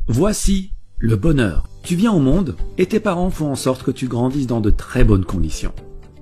Voici le bonheur. Tu viens au monde et tes parents font en sorte que tu grandisses dans de très bonnes conditions.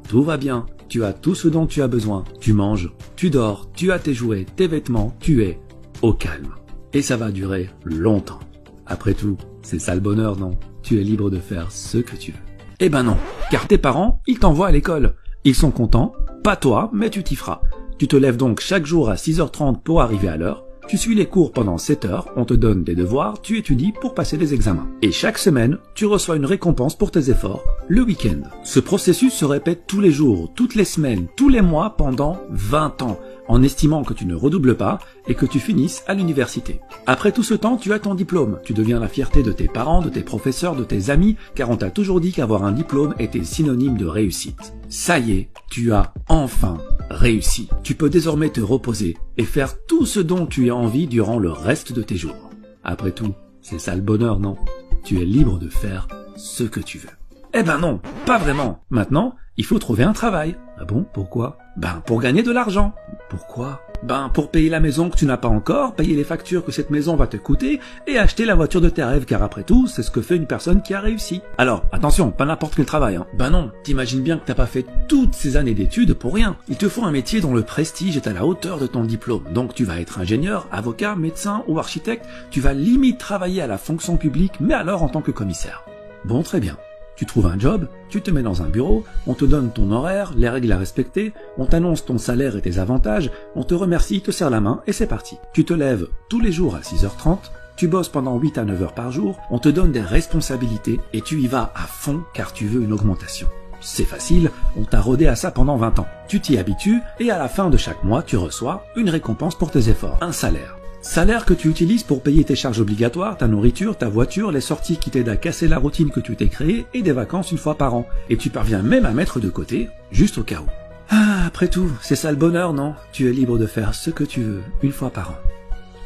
Tout va bien, tu as tout ce dont tu as besoin. Tu manges, tu dors, tu as tes jouets, tes vêtements, tu es au calme. Et ça va durer longtemps. Après tout, c'est ça le bonheur, non? Tu es libre de faire ce que tu veux. Eh ben non, car tes parents, ils t'envoient à l'école. Ils sont contents, pas toi, mais tu t'y feras. Tu te lèves donc chaque jour à 6h30 pour arriver à l'heure. Tu suis les cours pendant 7 heures, on te donne des devoirs, tu étudies pour passer les examens. Et chaque semaine, tu reçois une récompense pour tes efforts, le week-end. Ce processus se répète tous les jours, toutes les semaines, tous les mois pendant 20 ans, en estimant que tu ne redoubles pas et que tu finisses à l'université. Après tout ce temps, tu as ton diplôme. Tu deviens la fierté de tes parents, de tes professeurs, de tes amis, car on t'a toujours dit qu'avoir un diplôme était synonyme de réussite. Ça y est, tu as enfin réussi. Tu peux désormais te reposer et faire tout ce dont tu as envie durant le reste de tes jours. Après tout, c'est ça le bonheur, non? Tu es libre de faire ce que tu veux. Eh ben non, pas vraiment. Maintenant, il faut trouver un travail. Ah bon, pourquoi? Ben pour gagner de l'argent. Pourquoi? Ben pour payer la maison que tu n'as pas encore, payer les factures que cette maison va te coûter et acheter la voiture de tes rêves, car après tout, c'est ce que fait une personne qui a réussi. Alors, attention, pas n'importe quel travail, hein. Ben non, t'imagines bien que t'as pas fait toutes ces années d'études pour rien. Il te faut un métier dont le prestige est à la hauteur de ton diplôme. Donc tu vas être ingénieur, avocat, médecin ou architecte, tu vas limite travailler à la fonction publique, mais alors en tant que commissaire. Bon, très bien. Tu trouves un job, tu te mets dans un bureau, on te donne ton horaire, les règles à respecter, on t'annonce ton salaire et tes avantages, on te remercie, te serre la main et c'est parti. Tu te lèves tous les jours à 6h30, tu bosses pendant 8 à 9 heures par jour, on te donne des responsabilités et tu y vas à fond car tu veux une augmentation. C'est facile, on t'a rodé à ça pendant 20 ans. Tu t'y habitues et à la fin de chaque mois, tu reçois une récompense pour tes efforts, un salaire. Salaire que tu utilises pour payer tes charges obligatoires, ta nourriture, ta voiture, les sorties qui t'aident à casser la routine que tu t'es créée et des vacances une fois par an. Et tu parviens même à mettre de côté, juste au cas où. Ah, après tout, c'est ça le bonheur, non? Tu es libre de faire ce que tu veux, une fois par an.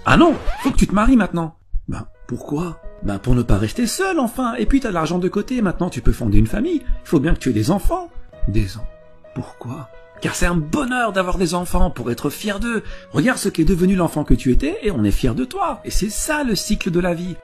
Ah non, faut que tu te maries maintenant. Ben, pourquoi? Ben pour ne pas rester seul, enfin. Et puis t'as de l'argent de côté, maintenant tu peux fonder une famille. Il faut bien que tu aies des enfants. Des enfants. Pourquoi? Car c'est un bonheur d'avoir des enfants pour être fier d'eux. Regarde ce qu'est devenu l'enfant que tu étais et on est fier de toi. Et c'est ça le cycle de la vie.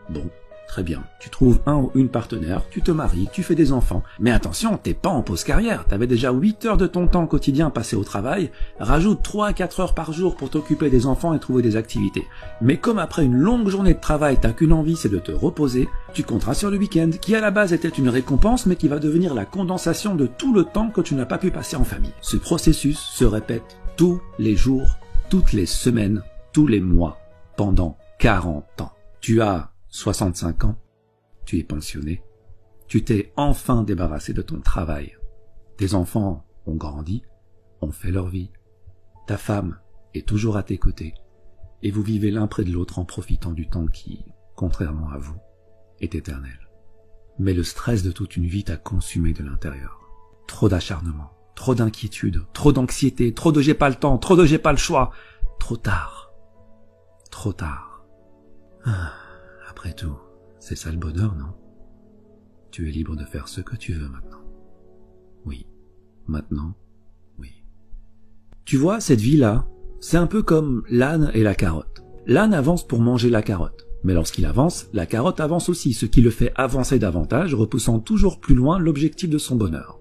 Bon, très bien. Tu trouves un ou une partenaire, tu te maries, tu fais des enfants. Mais attention, t'es pas en pause carrière. T'avais déjà 8 heures de ton temps quotidien passé au travail. Rajoute 3 à 4 heures par jour pour t'occuper des enfants et trouver des activités. Mais comme après une longue journée de travail, t'as qu'une envie, c'est de te reposer, tu compteras sur le week-end, qui à la base était une récompense, mais qui va devenir la condensation de tout le temps que tu n'as pas pu passer en famille. Ce processus se répète tous les jours, toutes les semaines, tous les mois, pendant 40 ans. Tu as 65 ans, tu es pensionné, tu t'es enfin débarrassé de ton travail. Tes enfants ont grandi, ont fait leur vie. Ta femme est toujours à tes côtés, et vous vivez l'un près de l'autre en profitant du temps qui, contrairement à vous, est éternel. Mais le stress de toute une vie t'a consumé de l'intérieur. Trop d'acharnement, trop d'inquiétude, trop d'anxiété, trop de j'ai pas le temps, trop de j'ai pas le choix. Trop tard. Trop tard. Après tout, c'est ça le bonheur, non? Tu es libre de faire ce que tu veux maintenant. Oui. Maintenant, oui. Tu vois, cette vie-là, c'est un peu comme l'âne et la carotte. L'âne avance pour manger la carotte. Mais lorsqu'il avance, la carotte avance aussi, ce qui le fait avancer davantage, repoussant toujours plus loin l'objectif de son bonheur.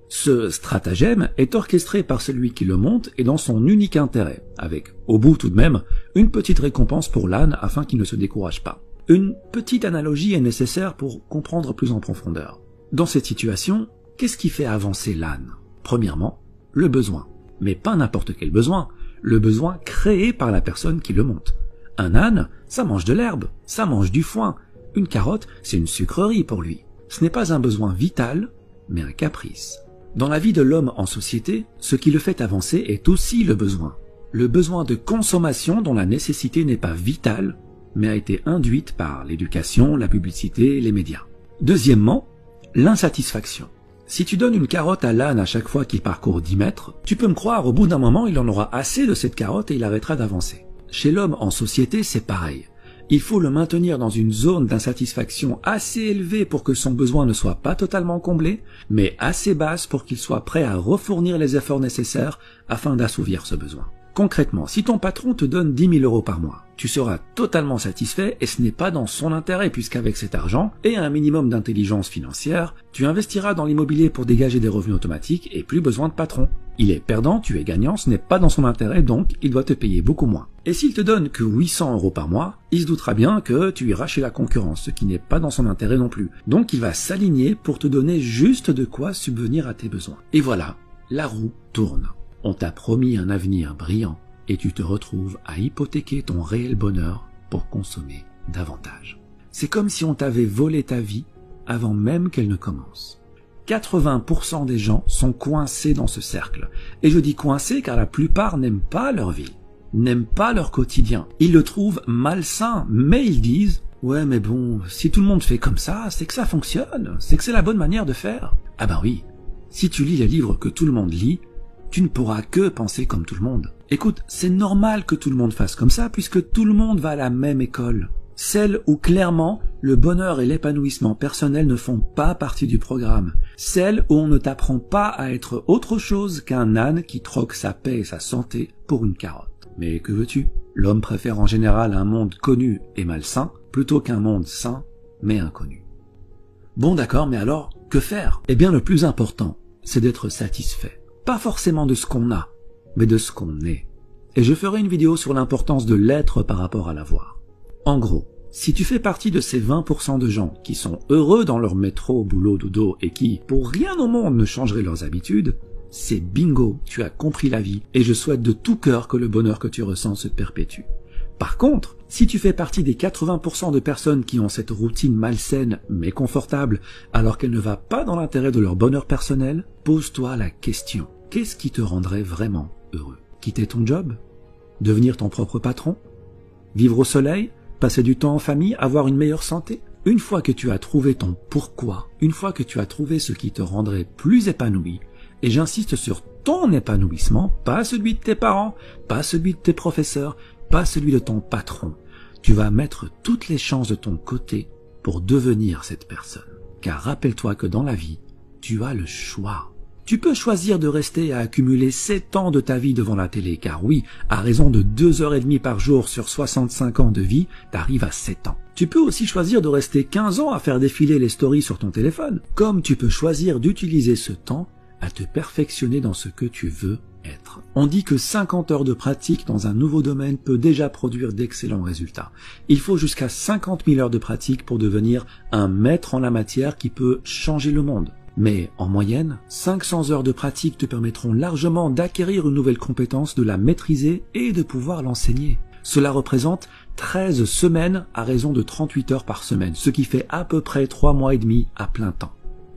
Ce stratagème est orchestré par celui qui le monte et dans son unique intérêt, avec, au bout tout de même, une petite récompense pour l'âne afin qu'il ne se décourage pas. Une petite analogie est nécessaire pour comprendre plus en profondeur. Dans cette situation, qu'est-ce qui fait avancer l'âne? Premièrement, le besoin. Mais pas n'importe quel besoin, le besoin créé par la personne qui le monte. Un âne, ça mange de l'herbe, ça mange du foin. Une carotte, c'est une sucrerie pour lui. Ce n'est pas un besoin vital, mais un caprice. Dans la vie de l'homme en société, ce qui le fait avancer est aussi le besoin. Le besoin de consommation dont la nécessité n'est pas vitale, mais a été induite par l'éducation, la publicité, les médias. Deuxièmement, l'insatisfaction. Si tu donnes une carotte à l'âne à chaque fois qu'il parcourt 10 mètres, tu peux me croire, au bout d'un moment, il en aura assez de cette carotte et il arrêtera d'avancer. Chez l'homme en société, c'est pareil. Il faut le maintenir dans une zone d'insatisfaction assez élevée pour que son besoin ne soit pas totalement comblé, mais assez basse pour qu'il soit prêt à refournir les efforts nécessaires afin d'assouvir ce besoin. Concrètement, si ton patron te donne 10 000 € par mois, tu seras totalement satisfait et ce n'est pas dans son intérêt puisqu'avec cet argent et un minimum d'intelligence financière, tu investiras dans l'immobilier pour dégager des revenus automatiques et plus besoin de patron. Il est perdant, tu es gagnant, ce n'est pas dans son intérêt donc il doit te payer beaucoup moins. Et s'il te donne que 800 € par mois, il se doutera bien que tu iras chez la concurrence, ce qui n'est pas dans son intérêt non plus. Donc il va s'aligner pour te donner juste de quoi subvenir à tes besoins. Et voilà, la roue tourne. On t'a promis un avenir brillant et tu te retrouves à hypothéquer ton réel bonheur pour consommer davantage. C'est comme si on t'avait volé ta vie avant même qu'elle ne commence. 80% des gens sont coincés dans ce cercle. Et je dis coincés car la plupart n'aiment pas leur vie, n'aiment pas leur quotidien. Ils le trouvent malsain, mais ils disent « Ouais mais bon, si tout le monde fait comme ça, c'est que ça fonctionne, c'est que c'est la bonne manière de faire. » Ah ben oui, si tu lis les livres que tout le monde lit, tu ne pourras que penser comme tout le monde. Écoute, c'est normal que tout le monde fasse comme ça puisque tout le monde va à la même école. Celle où clairement le bonheur et l'épanouissement personnel ne font pas partie du programme. Celle où on ne t'apprend pas à être autre chose qu'un âne qui troque sa paix et sa santé pour une carotte. Mais que veux-tu? L'homme préfère en général un monde connu et malsain plutôt qu'un monde sain mais inconnu. Bon d'accord, mais alors, que faire? Eh bien le plus important, c'est d'être satisfait. Pas forcément de ce qu'on a, mais de ce qu'on est. Et je ferai une vidéo sur l'importance de l'être par rapport à l'avoir. En gros, si tu fais partie de ces 20% de gens qui sont heureux dans leur métro, boulot, dodo et qui, pour rien au monde, ne changeraient leurs habitudes, c'est bingo, tu as compris la vie et je souhaite de tout cœur que le bonheur que tu ressens se perpétue. Par contre, si tu fais partie des 80% de personnes qui ont cette routine malsaine mais confortable alors qu'elle ne va pas dans l'intérêt de leur bonheur personnel, pose-toi la question. Qu'est-ce qui te rendrait vraiment heureux? Quitter ton job? Devenir ton propre patron? Vivre au soleil? Passer du temps en famille? Avoir une meilleure santé? Une fois que tu as trouvé ton pourquoi, une fois que tu as trouvé ce qui te rendrait plus épanoui, et j'insiste sur ton épanouissement, pas celui de tes parents, pas celui de tes professeurs, pas celui de ton patron, tu vas mettre toutes les chances de ton côté pour devenir cette personne. Car rappelle-toi que dans la vie, tu as le choix. Tu peux choisir de rester à accumuler 7 ans de ta vie devant la télé, car oui, à raison de 2h30 par jour sur 65 ans de vie, t'arrives à 7 ans. Tu peux aussi choisir de rester 15 ans à faire défiler les stories sur ton téléphone, comme tu peux choisir d'utiliser ce temps à te perfectionner dans ce que tu veux être. On dit que 50 heures de pratique dans un nouveau domaine peut déjà produire d'excellents résultats. Il faut jusqu'à 50 000 heures de pratique pour devenir un maître en la matière qui peut changer le monde. Mais en moyenne, 500 heures de pratique te permettront largement d'acquérir une nouvelle compétence, de la maîtriser et de pouvoir l'enseigner. Cela représente 13 semaines à raison de 38 heures par semaine, ce qui fait à peu près 3 mois et demi à plein temps.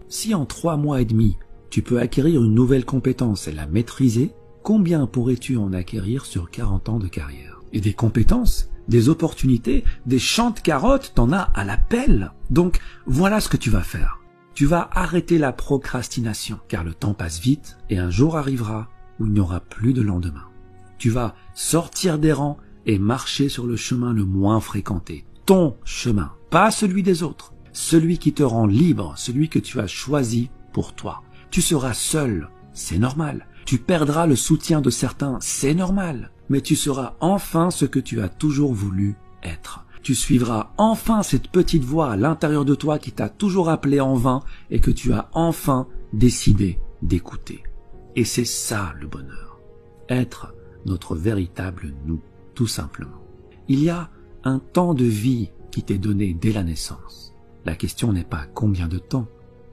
Si en 3 mois et demi, tu peux acquérir une nouvelle compétence et la maîtriser, combien pourrais-tu en acquérir sur 40 ans de carrière? Et des compétences, des opportunités, des champs de carottes, t'en as à la pelle. Donc voilà ce que tu vas faire. Tu vas arrêter la procrastination, car le temps passe vite et un jour arrivera où il n'y aura plus de lendemain. Tu vas sortir des rangs et marcher sur le chemin le moins fréquenté. Ton chemin, pas celui des autres. Celui qui te rend libre, celui que tu as choisi pour toi. Tu seras seul, c'est normal. Tu perdras le soutien de certains, c'est normal. Mais tu seras enfin ce que tu as toujours voulu être. Tu suivras enfin cette petite voix à l'intérieur de toi qui t'a toujours appelé en vain et que tu as enfin décidé d'écouter. Et c'est ça le bonheur. Être notre véritable nous, tout simplement. Il y a un temps de vie qui t'est donné dès la naissance. La question n'est pas combien de temps.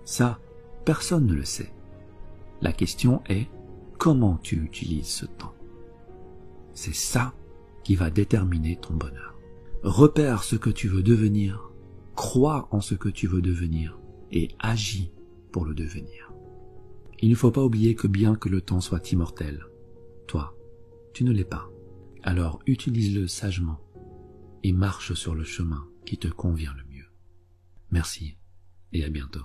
Ça, personne ne le sait. La question est comment tu utilises ce temps. C'est ça qui va déterminer ton bonheur. Repère ce que tu veux devenir, crois en ce que tu veux devenir et agis pour le devenir. Il ne faut pas oublier que bien que le temps soit immortel, toi, tu ne l'es pas. Alors utilise-le sagement et marche sur le chemin qui te convient le mieux. Merci et à bientôt.